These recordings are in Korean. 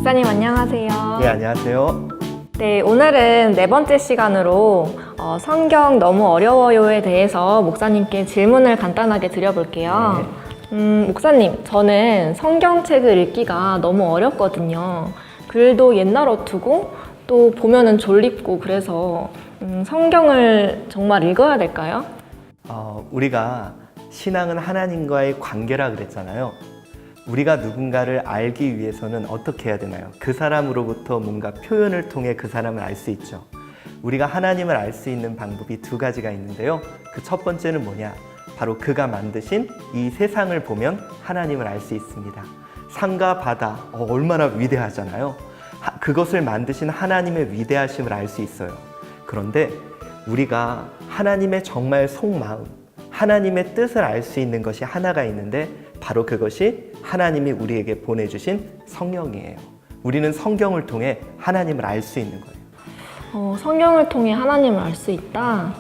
목사님 안녕하세요. 네, 안녕하세요. 네, 오늘은 네 번째 시간으로 성경 너무 어려워요에 대해서 목사님께 질문을 간단하게 드려볼게요. 목사님, 저는 성경책을 읽기가 너무 어렵거든요. 글도 옛날 어투고 또 보면은 졸립고 그래서 성경을 정말 읽어야 될까요? 우리가 신앙은 하나님과의 관계라 그랬잖아요. 우리가 누군가를 알기 위해서는 어떻게 해야 되나요? 그 사람으로부터 뭔가 표현을 통해 그 사람을 알 수 있죠. 우리가 하나님을 알 수 있는 방법이 두 가지가 있는데요. 그 첫 번째는 뭐냐? 바로 그가 만드신 이 세상을 보면 하나님을 알 수 있습니다. 산과 바다, 얼마나 위대하잖아요. 그것을 만드신 하나님의 위대하심을 알 수 있어요. 그런데 우리가 하나님의 정말 속마음, 하나님의 뜻을 알 수 있는 것이 하나가 있는데 바로 그것이 하나님이 우리에게 보내주신 성령이에요. 우리는 성경을 통해 하나님을 알 수 있는 거예요. 성경을 통해 하나님을 알 수 있다?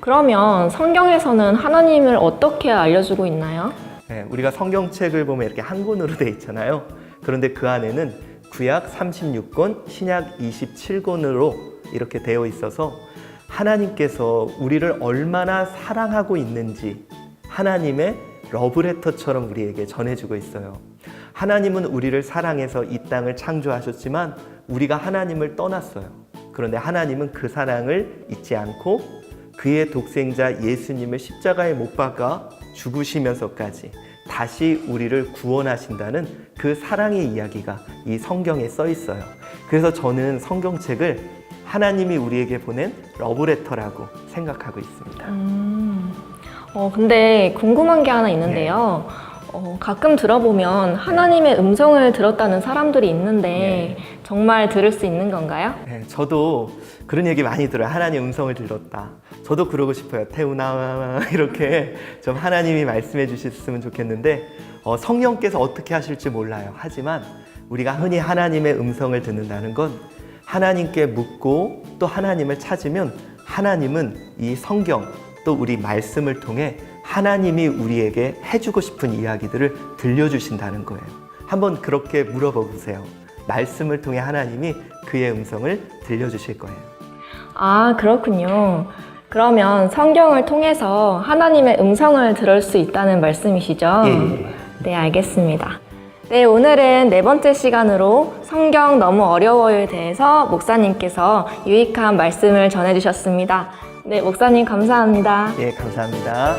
그러면 성경에서는 하나님을 어떻게 알려주고 있나요? 네, 우리가 성경책을 보면 이렇게 한 권으로 되어 있잖아요. 그런데 그 안에는 구약 36권, 신약 27권으로 이렇게 되어 있어서 하나님께서 우리를 얼마나 사랑하고 있는지 하나님의 러브레터처럼 우리에게 전해주고 있어요. 하나님은 우리를 사랑해서 이 땅을 창조하셨지만 우리가 하나님을 떠났어요. 그런데 하나님은 그 사랑을 잊지 않고 그의 독생자 예수님을 십자가에 못 박아 죽으시면서까지 다시 우리를 구원하신다는 그 사랑의 이야기가 이 성경에 써 있어요. 그래서 저는 성경책을 하나님이 우리에게 보낸 러브레터라고 생각하고 있습니다. 근데 궁금한 게 하나 있는데요. 가끔 들어보면 하나님의 음성을 들었다는 사람들이 있는데 정말 들을 수 있는 건가요? 네, 저도 그런 얘기 많이 들어요. 하나님 음성을 들었다. 저도 그러고 싶어요. 태우나 이렇게 좀 하나님이 말씀해 주셨으면 좋겠는데 성령께서 어떻게 하실지 몰라요. 하지만 우리가 흔히 하나님의 음성을 듣는다는 건 하나님께 묻고 또 하나님을 찾으면 하나님은 이 성경 또 우리 말씀을 통해 하나님이 우리에게 해주고 싶은 이야기들을 들려주신다는 거예요. 한번 그렇게 물어봐 보세요. 말씀을 통해 하나님이 그의 음성을 들려주실 거예요. 아, 그렇군요. 그러면 성경을 통해서 하나님의 음성을 들을 수 있다는 말씀이시죠? 예. 네, 알겠습니다. 네, 오늘은 네 번째 시간으로 성경 너무 어려워요에 대해서 목사님께서 유익한 말씀을 전해주셨습니다. 네, 목사님 감사합니다. 예, 감사합니다.